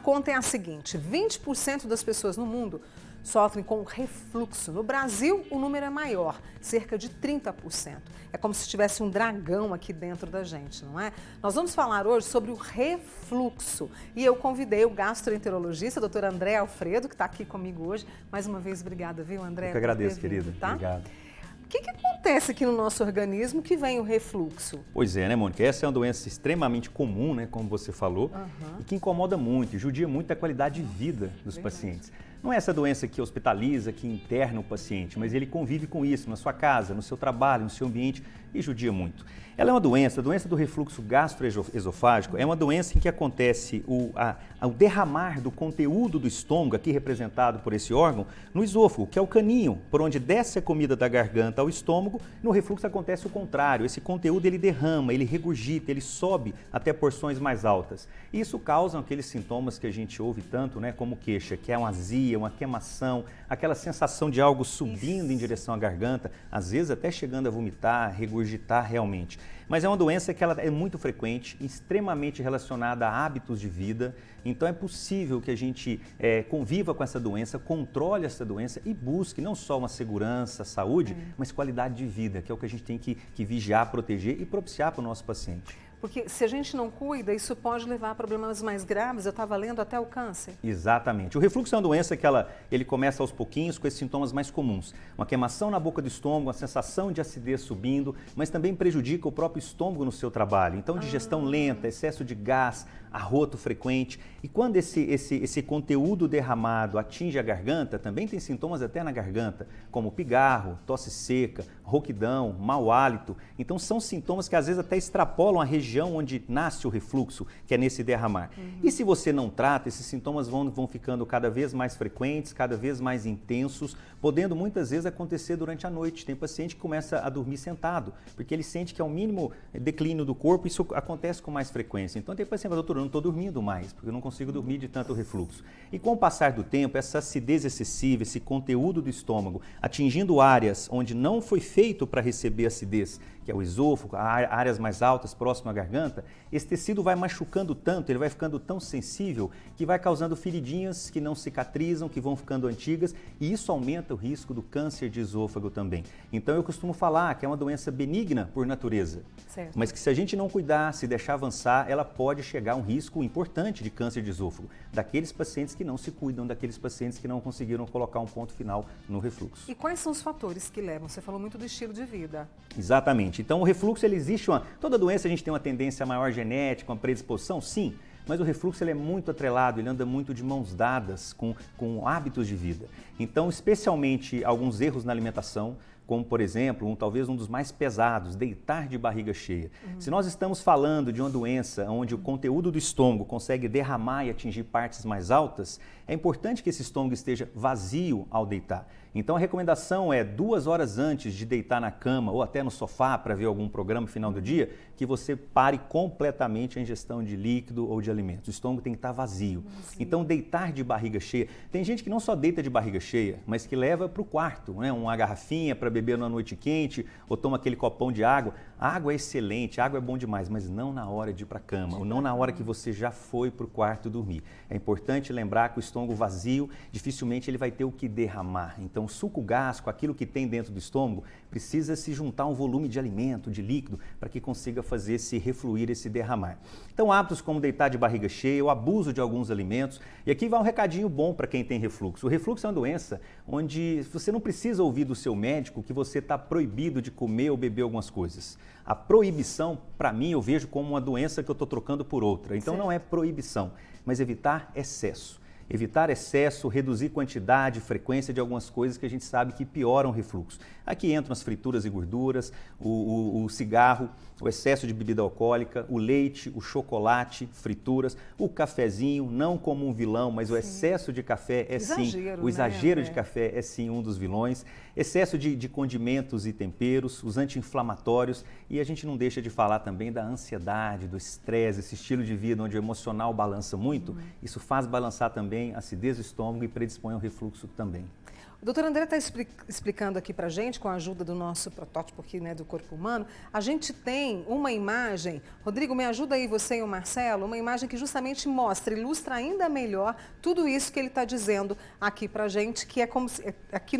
conta é a seguinte: 20% das pessoas no mundo sofrem com refluxo. No Brasil, o número é maior, cerca de 30%. É como se tivesse um dragão aqui dentro da gente, não é? Nós vamos falar hoje sobre o refluxo. E eu convidei o gastroenterologista, doutor André Alfredo, que está aqui comigo hoje. Mais uma vez, obrigada, viu, André? Eu que agradeço, querida. Tá? Obrigado. O que acontece aqui no nosso organismo que vem o refluxo? Pois é, né, Mônica? Essa é uma doença extremamente comum, né, como você falou, e que incomoda muito, e judia muito a qualidade de vida dos pacientes. Não é essa doença que hospitaliza, que interna o paciente, mas ele convive com isso na sua casa, no seu trabalho, no seu ambiente e judia muito. Ela é uma doença, a doença do refluxo gastroesofágico é uma doença em que acontece o derramar do conteúdo do estômago, aqui representado por esse órgão, no esôfago, que é o caninho, por onde desce a comida da garganta ao estômago. No refluxo acontece o contrário, esse conteúdo ele derrama, ele regurgita, ele sobe até porções mais altas. E isso causa aqueles sintomas que a gente ouve tanto, né, como queixa, que é uma azia, uma queimação, aquela sensação de algo subindo em direção à garganta, às vezes até chegando a vomitar, regurgitar realmente. Mas é uma doença que ela é muito frequente, extremamente relacionada a hábitos de vida. Então é possível que a gente conviva com essa doença, controle essa doença e busque não só uma segurança, saúde, mas qualidade de vida, que é o que a gente tem que vigiar, proteger e propiciar para o nosso paciente. Porque se a gente não cuida, isso pode levar a problemas mais graves. Eu estava lendo até o câncer. Exatamente. O refluxo é uma doença que ele começa aos pouquinhos com esses sintomas mais comuns. Uma queimação na boca do estômago, uma sensação de acidez subindo, mas também prejudica o próprio estômago no seu trabalho. Então, digestão lenta, excesso de gás, arroto frequente. E quando esse conteúdo derramado atinge a garganta, também tem sintomas até na garganta, como pigarro, tosse seca, rouquidão, mau hálito. Então são sintomas que às vezes até extrapolam a região onde nasce o refluxo, que é nesse derramar. E se você não trata, esses sintomas vão ficando cada vez mais frequentes, cada vez mais intensos, podendo muitas vezes acontecer durante a noite. Tem paciente que começa a dormir sentado, porque ele sente que é o mínimo declínio do corpo, isso acontece com mais frequência. Então tem paciente que fala, doutor, eu não estou dormindo mais, porque eu não consigo dormir de tanto refluxo. E com o passar do tempo, essa acidez excessiva, esse conteúdo do estômago, atingindo áreas onde não foi feito para receber acidez, que é o esôfago, áreas mais altas, próximo à garganta, esse tecido vai machucando tanto, ele vai ficando tão sensível, que vai causando feridinhas que não cicatrizam, que vão ficando antigas, e isso aumenta o risco do câncer de esôfago também. Então eu costumo falar que é uma doença benigna por natureza, mas que se a gente não cuidar, se deixar avançar, ela pode chegar a um risco importante de câncer de esôfago, daqueles pacientes que não se cuidam, daqueles pacientes que não conseguiram colocar um ponto final no refluxo. E quais são os fatores que levam? Você falou muito do estilo de vida. Exatamente. Então o refluxo, ele existe toda doença a gente tem uma tendência maior genética, uma predisposição, sim, mas o refluxo ele é muito atrelado, ele anda muito de mãos dadas com hábitos de vida. Então, especialmente alguns erros na alimentação, como, por exemplo, talvez um dos mais pesados, deitar de barriga cheia. Se nós estamos falando de uma doença onde o conteúdo do estômago consegue derramar e atingir partes mais altas, é importante que esse estômago esteja vazio ao deitar. Então a recomendação é 2 horas antes de deitar na cama ou até no sofá para ver algum programa no final do dia, que você pare completamente a ingestão de líquido ou de alimentos. O estômago tem que estar vazio. Então deitar de barriga cheia, tem gente que não só deita de barriga cheia, mas que leva para o quarto, né? Uma garrafinha para beber numa noite quente ou toma aquele copão de água. A água é excelente, a água é bom demais, mas não na hora de ir para a cama, ou não na hora que você já foi para o quarto dormir. É importante lembrar que o estômago vazio, dificilmente ele vai ter o que derramar. Então o suco gástrico, aquilo que tem dentro do estômago, precisa se juntar a um volume de alimento, de líquido, para que consiga fazer esse refluir, esse derramar. Então hábitos como deitar de barriga cheia, o abuso de alguns alimentos. E aqui vai um recadinho bom para quem tem refluxo. O refluxo é uma doença onde você não precisa ouvir do seu médico que você está proibido de comer ou beber algumas coisas. A proibição, para mim, eu vejo como uma doença que eu estou trocando por outra. Então não é proibição, mas evitar excesso. Evitar excesso, reduzir quantidade, frequência de algumas coisas que a gente sabe que pioram o refluxo. Aqui entram as frituras e gorduras, o cigarro, o excesso de bebida alcoólica, o leite, o chocolate, frituras, o cafezinho, não como um vilão, mas o excesso de café é o exagero de café é sim um dos vilões. Excesso de condimentos e temperos, os anti-inflamatórios, e a gente não deixa de falar também da ansiedade, do estresse, esse estilo de vida onde o emocional balança muito, isso faz balançar também também acidez do estômago e predispõe ao refluxo também. O doutor André está explicando aqui para a gente, com a ajuda do nosso protótipo aqui, né, do corpo humano, a gente tem uma imagem, Rodrigo, me ajuda aí você e o Marcelo, uma imagem que justamente mostra, ilustra ainda melhor tudo isso que ele está dizendo aqui para a gente, que é como se, aqui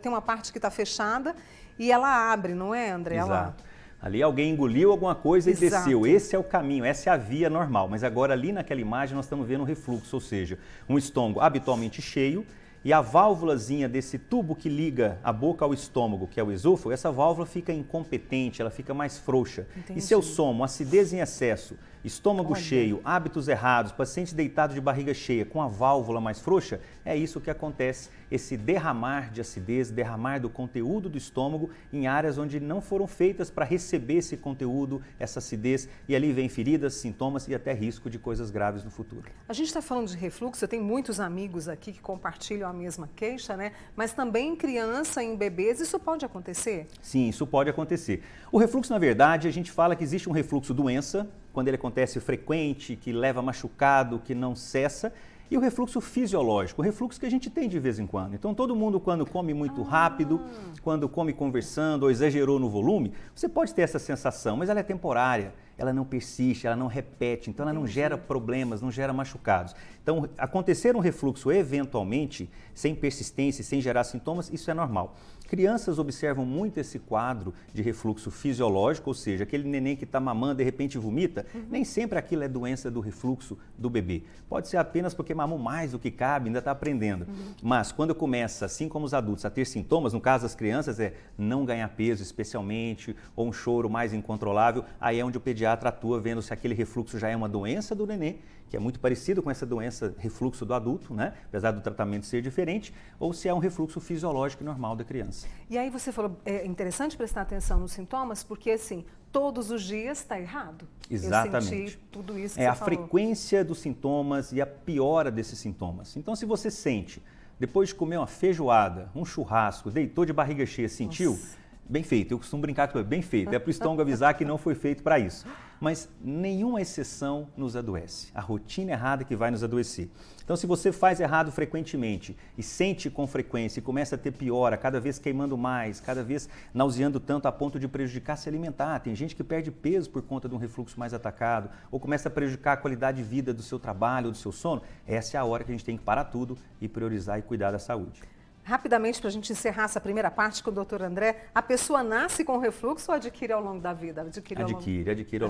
tem uma parte que está fechada e ela abre, não é, André? Exato. Ali alguém engoliu alguma coisa e Exato. desceu. Esse é o caminho, essa é a via normal. Mas agora ali naquela imagem nós estamos vendo um refluxo, ou seja, um estômago habitualmente cheio, e a válvulazinha desse tubo que liga a boca ao estômago, que é o esôfago, essa válvula fica incompetente, ela fica mais frouxa. Entendi. E se eu somo acidez em excesso, estômago cheio, hábitos errados, paciente deitado de barriga cheia com a válvula mais frouxa, é isso que acontece, esse derramar de acidez, derramar do conteúdo do estômago em áreas onde não foram feitas para receber esse conteúdo, essa acidez, e ali vem feridas, sintomas e até risco de coisas graves no futuro. A gente está falando de refluxo, eu tenho muitos amigos aqui que compartilham a mesma queixa, né? Mas também em criança, em bebês, isso pode acontecer? Sim, isso pode acontecer. O refluxo, na verdade, a gente fala que existe um refluxo doença, quando ele acontece frequente, que leva machucado, que não cessa, e o refluxo fisiológico, o refluxo que a gente tem de vez em quando. Então, todo mundo, quando come muito rápido, quando come conversando ou exagerou no volume, você pode ter essa sensação, mas ela é temporária, ela não persiste, ela não repete, então ela não gera problemas, não gera machucados. Então, acontecer um refluxo eventualmente, sem persistência, sem gerar sintomas, isso é normal. Crianças observam muito esse quadro de refluxo fisiológico, ou seja, aquele neném que está mamando de repente vomita, nem sempre aquilo é doença do refluxo do bebê. Pode ser apenas porque mamou mais do que cabe, ainda está aprendendo. Mas quando começa, assim como os adultos, a ter sintomas, no caso das crianças é não ganhar peso especialmente, ou um choro mais incontrolável, aí é onde o pediatra atua vendo se aquele refluxo já é uma doença do neném, que é muito parecido com essa doença refluxo do adulto, né? Apesar do tratamento ser diferente, ou se é um refluxo fisiológico normal da criança. E aí você falou, é interessante prestar atenção nos sintomas, porque assim, todos os dias está errado. Exatamente. Eu senti tudo isso que é você a falou. frequência dos sintomas e a piora desses sintomas. Então, se você sente, depois de comer uma feijoada, um churrasco, deitou de barriga cheia, sentiu? Nossa. Bem feito, eu costumo brincar com bem feito, é para o estômago avisar que não foi feito para isso. Mas nenhuma exceção nos adoece, a rotina errada que vai nos adoecer. Então, se você faz errado frequentemente e sente com frequência e começa a ter piora, cada vez queimando mais, cada vez nauseando tanto a ponto de prejudicar se alimentar, tem gente que perde peso por conta de um refluxo mais atacado, ou começa a prejudicar a qualidade de vida do seu trabalho, do seu sono, essa é a hora que a gente tem que parar tudo e priorizar e cuidar da saúde. Rapidamente, para a gente encerrar essa primeira parte com o doutor André, a pessoa nasce com refluxo ou adquire ao longo da vida? Adquire ao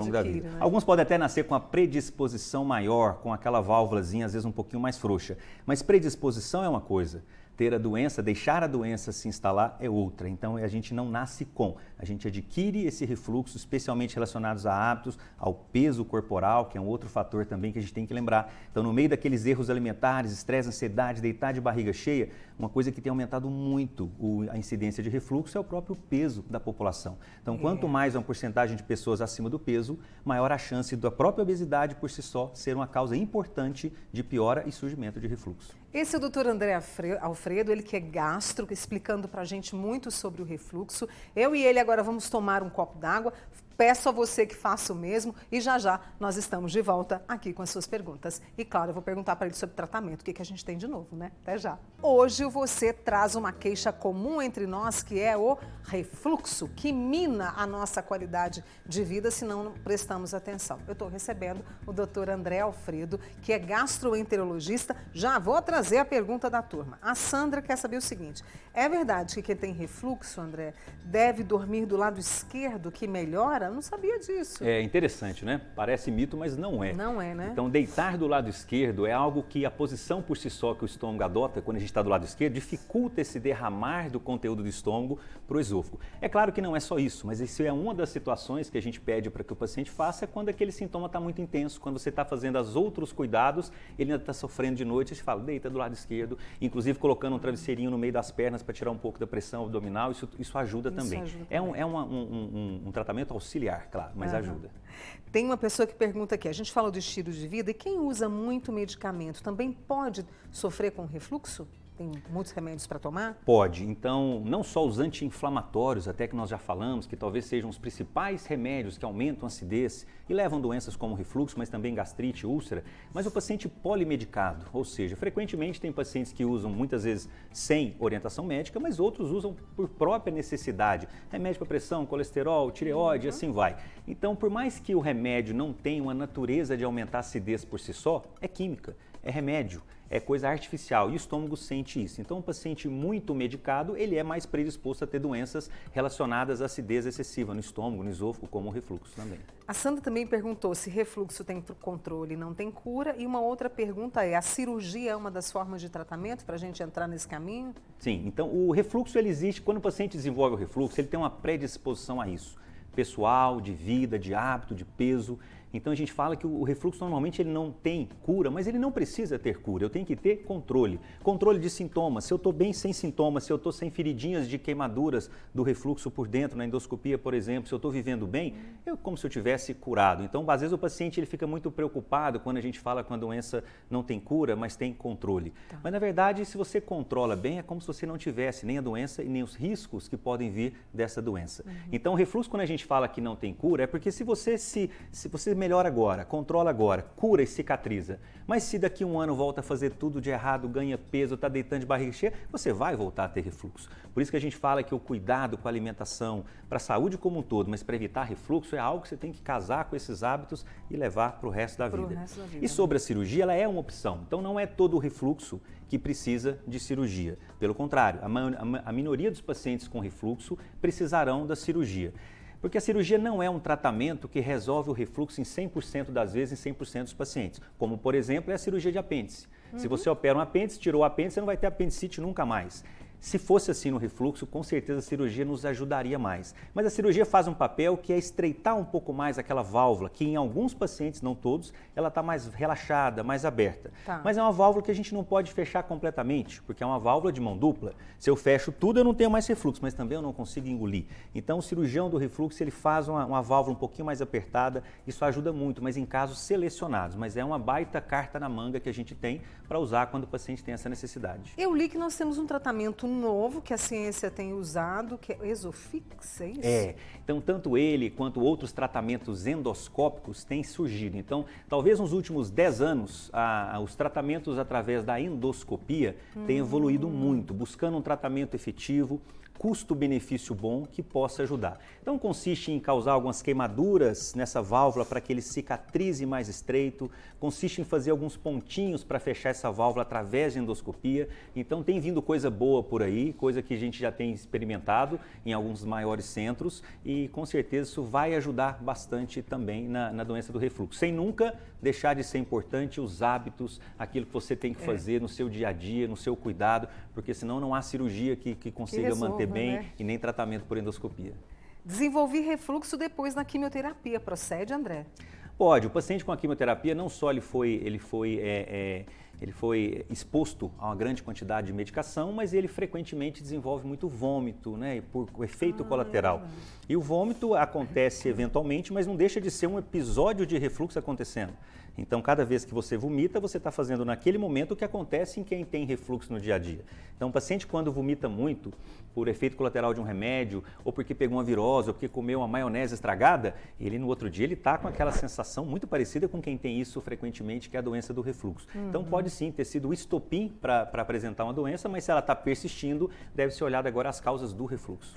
longo da vida. Né? Alguns podem até nascer com a predisposição maior, com aquela válvulazinha, às vezes um pouquinho mais frouxa. Mas predisposição é uma coisa, ter a doença, deixar a doença se instalar é outra. Então, a gente não nasce com, a gente adquire esse refluxo, especialmente relacionados a hábitos, ao peso corporal, que é um outro fator também que a gente tem que lembrar. Então, no meio daqueles erros alimentares, estresse, ansiedade, deitar de barriga cheia, uma coisa que tem aumentado muito a incidência de refluxo é o próprio peso da população. Então, quanto mais uma porcentagem de pessoas acima do peso, maior a chance da própria obesidade por si só ser uma causa importante de piora e surgimento de refluxo. Esse é o doutor André Alfredo, ele que é gastro, explicando para a gente muito sobre o refluxo. Eu e ele agora vamos tomar um copo d'água. Peço a você que faça o mesmo e já já nós estamos de volta aqui com as suas perguntas. E claro, eu vou perguntar para ele sobre tratamento, o que a gente tem de novo, né? Até já. Hoje você traz uma queixa comum entre nós, que é o refluxo, que mina a nossa qualidade de vida se não prestamos atenção. Eu estou recebendo o doutor André Alfredo, que é gastroenterologista. Já vou trazer a pergunta da turma. A Sandra quer saber o seguinte, é verdade que quem tem refluxo, André, deve dormir do lado esquerdo que melhora? Eu não sabia disso. É interessante, né? Parece mito, mas não é. Não é, né? Então, deitar do lado esquerdo é algo que a posição por si só que o estômago adota quando a gente está do lado esquerdo dificulta esse derramar do conteúdo do estômago para o esôfago. É claro que não é só isso, mas isso é uma das situações que a gente pede para que o paciente faça quando aquele sintoma está muito intenso, quando você está fazendo os outros cuidados, ele ainda está sofrendo de noite, a gente fala, deita do lado esquerdo, inclusive colocando um travesseirinho no meio das pernas para tirar um pouco da pressão abdominal, isso ajuda também. É um tratamento auxiliar, claro, mas ajuda. Tem uma pessoa que pergunta aqui, a gente falou do estilo de vida, e quem usa muito medicamento também pode sofrer com refluxo? Tem muitos remédios para tomar? Pode. Então, não só os anti-inflamatórios, até que nós já falamos, que talvez sejam os principais remédios que aumentam a acidez e levam doenças como refluxo, mas também gastrite, úlcera, mas o paciente polimedicado, ou seja, frequentemente tem pacientes que usam muitas vezes sem orientação médica, mas outros usam por própria necessidade. Remédio para pressão, colesterol, tireoide, assim vai. Então, por mais que o remédio não tenha uma natureza de aumentar a acidez por si só, é química, é remédio, é coisa artificial e o estômago sente isso. Então, um paciente muito medicado, ele é mais predisposto a ter doenças relacionadas à acidez excessiva no estômago, no esôfago, como o refluxo também. A Sandra também perguntou se refluxo tem controle e não tem cura. E uma outra pergunta é, a cirurgia é uma das formas de tratamento para a gente entrar nesse caminho? Sim, então o refluxo ele existe, quando o paciente desenvolve o refluxo, ele tem uma predisposição a isso. Pessoal, de vida, de hábito, de peso. Então a gente fala que o refluxo normalmente ele não tem cura, mas ele não precisa ter cura, eu tenho que ter controle. Controle de sintomas, se eu estou bem sem sintomas, se eu estou sem feridinhas de queimaduras do refluxo por dentro, na endoscopia, por exemplo, se eu estou vivendo bem, é como se eu tivesse curado. Então, às vezes o paciente ele fica muito preocupado quando a gente fala que a doença não tem cura, mas tem controle. Tá. Mas na verdade, se você controla bem, é como se você não tivesse nem a doença e nem os riscos que podem vir dessa doença. Então, o refluxo, quando a gente fala que não tem cura, é porque se você melhora agora, controla agora, cura e cicatriza. Mas se daqui a um ano volta a fazer tudo de errado, ganha peso, está deitando de barriga cheia, você vai voltar a ter refluxo. Por isso que a gente fala que o cuidado com a alimentação, para a saúde como um todo, mas para evitar refluxo, é algo que você tem que casar com esses hábitos e levar para o resto da vida. E sobre a cirurgia, ela é uma opção. Então não é todo o refluxo que precisa de cirurgia. Pelo contrário, a minoria dos pacientes com refluxo precisarão da cirurgia. Porque a cirurgia não é um tratamento que resolve o refluxo em 100% das vezes em 100% dos pacientes. Como, por exemplo, é a cirurgia de apêndice. Se você opera um apêndice, tirou o apêndice, você não vai ter apendicite nunca mais. Se fosse assim no refluxo, com certeza a cirurgia nos ajudaria mais. Mas a cirurgia faz um papel que é estreitar um pouco mais aquela válvula, que em alguns pacientes, não todos, ela está mais relaxada, mais aberta. Tá. Mas é uma válvula que a gente não pode fechar completamente, porque é uma válvula de mão dupla. Se eu fecho tudo, eu não tenho mais refluxo, mas também eu não consigo engolir. Então o cirurgião do refluxo, ele faz uma válvula um pouquinho mais apertada, isso ajuda muito, mas em casos selecionados. Mas é uma baita carta na manga que a gente tem para usar quando o paciente tem essa necessidade. Eu li que nós temos um tratamento novo que a ciência tem usado, que é Exofix, é isso? É, então tanto ele quanto outros tratamentos endoscópicos têm surgido. Então, talvez nos últimos 10 anos, os tratamentos através da endoscopia têm evoluído muito, buscando um tratamento efetivo, custo-benefício bom que possa ajudar. Então consiste em causar algumas queimaduras nessa válvula para que ele cicatrize mais estreito, consiste em fazer alguns pontinhos para fechar essa válvula através de endoscopia. Então tem vindo coisa boa por aí, coisa que a gente já tem experimentado em alguns maiores centros e com certeza isso vai ajudar bastante também na doença do refluxo, sem nunca deixar de ser importante os hábitos, aquilo que você tem que fazer no seu dia a dia, no seu cuidado, porque senão não há cirurgia que consiga manter bem, e nem tratamento por endoscopia. Desenvolvi refluxo depois na quimioterapia, procede, André? Pode, o paciente com a quimioterapia não só ele foi exposto a uma grande quantidade de medicação, mas ele frequentemente desenvolve muito vômito, né, por efeito colateral. E o vômito acontece eventualmente, mas não deixa de ser um episódio de refluxo acontecendo. Então, cada vez que você vomita, você está fazendo naquele momento o que acontece em quem tem refluxo no dia a dia. Então, o paciente quando vomita muito, por efeito colateral de um remédio, ou porque pegou uma virose, ou porque comeu uma maionese estragada, ele no outro dia ele está com aquela sensação muito parecida com quem tem isso frequentemente, que é a doença do refluxo. Então, pode sim ter sido o estopim para apresentar uma doença, mas se ela está persistindo, deve ser olhada agora as causas do refluxo.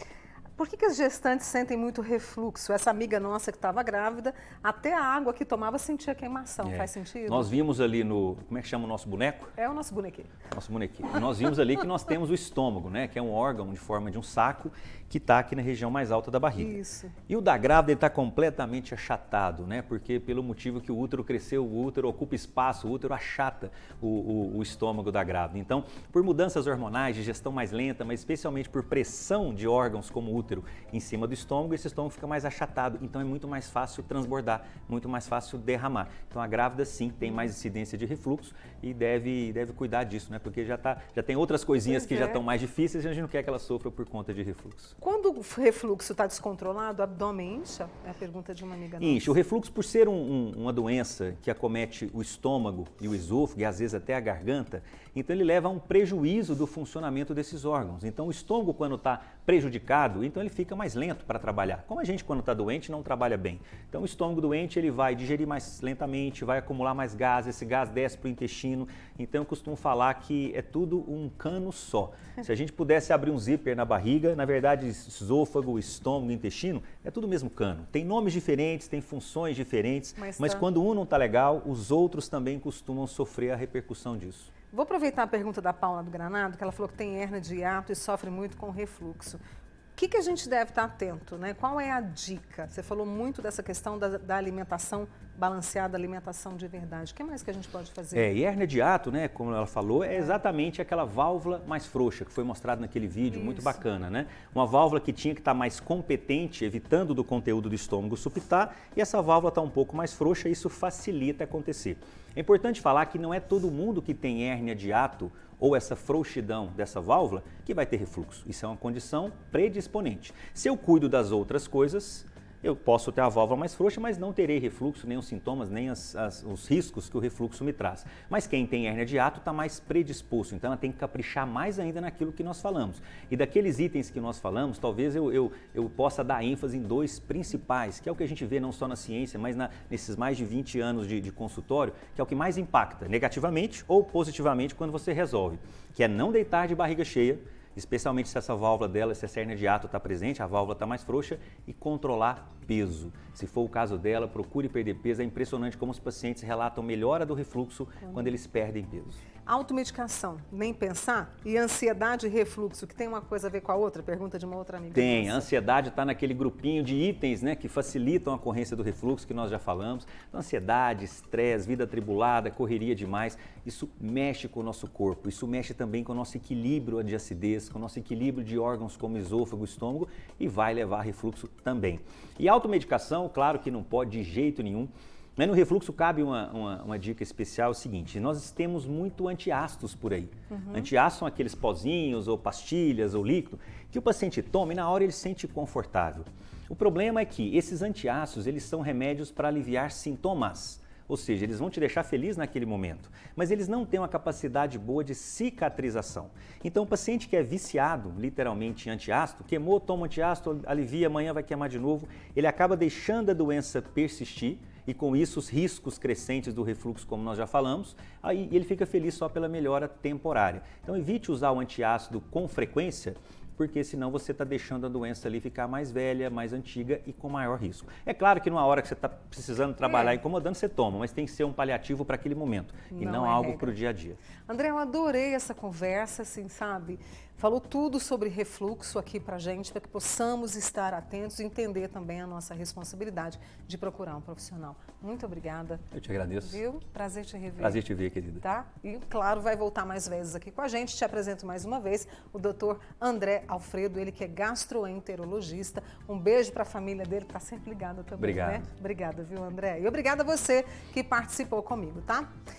Por que as gestantes sentem muito refluxo? Essa amiga nossa que estava grávida, até a água que tomava sentia queimação, faz sentido? Nós vimos ali como é que chama o nosso boneco? É o nosso bonequinho. Nosso bonequinho. Nós vimos ali que nós temos o estômago, né? Que é um órgão de forma de um saco que está aqui na região mais alta da barriga. Isso. E o da grávida está completamente achatado, né? Porque pelo motivo que o útero cresceu, o útero ocupa espaço, o útero achata o estômago da grávida. Então, por mudanças hormonais, digestão mais lenta, mas especialmente por pressão de órgãos como o útero em cima do estômago, esse estômago fica mais achatado, então é muito mais fácil transbordar, muito mais fácil derramar. Então a grávida sim tem mais incidência de refluxo e deve cuidar disso, né? Porque já tem outras coisinhas que já estão mais difíceis e a gente não quer que ela sofra por conta de refluxo. Quando o refluxo está descontrolado, o abdômen incha? É a pergunta de uma amiga nossa. Incha. O refluxo, por ser uma doença que acomete o estômago e o esôfago e às vezes até a garganta, então ele leva a um prejuízo do funcionamento desses órgãos. Então o estômago, quando está prejudicado, então ele fica mais lento para trabalhar. Como a gente, quando está doente, não trabalha bem. Então o estômago doente, ele vai digerir mais lentamente, vai acumular mais gás, esse gás desce para o intestino. Então eu costumo falar que é tudo um cano só. Se a gente pudesse abrir um zíper na barriga, na verdade esôfago, estômago, intestino, é tudo o mesmo cano. Tem nomes diferentes, tem funções diferentes, mas quando um não está legal, os outros também costumam sofrer a repercussão disso. Vou aproveitar a pergunta da Paula do Granado, que ela falou que tem hérnia de hiato e sofre muito com refluxo. O que a gente deve estar atento, né? Qual é a dica? Você falou muito dessa questão da alimentação balanceada, alimentação de verdade. O que mais que a gente pode fazer? E hérnia de hiato, né, como ela falou, é exatamente aquela válvula mais frouxa que foi mostrado naquele vídeo, muito bacana, né? Uma válvula que tinha que estar mais competente, evitando do conteúdo do estômago supitar, e essa válvula está um pouco mais frouxa e isso facilita acontecer. É importante falar que não é todo mundo que tem hérnia de hiato ou essa frouxidão dessa válvula que vai ter refluxo. Isso é uma condição predisponente. Se eu cuido das outras coisas, eu posso ter a válvula mais frouxa, mas não terei refluxo, nem os sintomas, nem os riscos que o refluxo me traz. Mas quem tem hérnia de hiato está mais predisposto, então ela tem que caprichar mais ainda naquilo que nós falamos. E daqueles itens que nós falamos, talvez eu possa dar ênfase em dois principais, que é o que a gente vê não só na ciência, mas nesses mais de 20 anos de consultório, que é o que mais impacta, negativamente ou positivamente, quando você resolve, que é não deitar de barriga cheia, especialmente se essa válvula dela, se essa hérnia de hiato está presente, a válvula está mais frouxa, e controlar peso. Se for o caso dela, procure perder peso. É impressionante como os pacientes relatam melhora do refluxo quando eles perdem peso. Automedicação, nem pensar? E ansiedade e refluxo, que tem uma coisa a ver com a outra? Pergunta de uma outra amiga. Tem, a ansiedade está naquele grupinho de itens, né, que facilitam a ocorrência do refluxo, que nós já falamos. Então, ansiedade, estresse, vida atribulada, correria demais, isso mexe com o nosso corpo, isso mexe também com o nosso equilíbrio de acidez, com o nosso equilíbrio de órgãos como esôfago, estômago, e vai levar a refluxo também. E a automedicação, claro que não pode de jeito nenhum. Mas no refluxo cabe uma dica especial, é o seguinte: nós temos muito antiácidos por aí. Antiácidos são aqueles pozinhos ou pastilhas ou líquido que o paciente toma e na hora ele se sente confortável. O problema é que esses antiácidos, eles são remédios para aliviar sintomas. Ou seja, eles vão te deixar feliz naquele momento, mas eles não têm uma capacidade boa de cicatrização. Então, o paciente que é viciado, literalmente, em antiácido, queimou, toma antiácido, alivia, amanhã vai queimar de novo, ele acaba deixando a doença persistir e, com isso, os riscos crescentes do refluxo, como nós já falamos, aí ele fica feliz só pela melhora temporária. Então, evite usar o antiácido com frequência, porque senão você está deixando a doença ali ficar mais velha, mais antiga e com maior risco. É claro que numa hora que você está precisando trabalhar incomodando, você toma, mas tem que ser um paliativo para aquele momento e não algo para o dia a dia. André, eu adorei essa conversa, assim, sabe? Falou tudo sobre refluxo aqui pra gente, para que possamos estar atentos e entender também a nossa responsabilidade de procurar um profissional. Muito obrigada. Eu te agradeço. Viu? Prazer te rever. Prazer te ver, querida. Tá? E, claro, vai voltar mais vezes aqui com a gente. Te apresento mais uma vez o Dr. André Alfredo, ele que é gastroenterologista. Um beijo para a família dele, que tá sempre ligada também, Obrigado. né? Obrigada, viu, André? E obrigada a você que participou comigo, tá?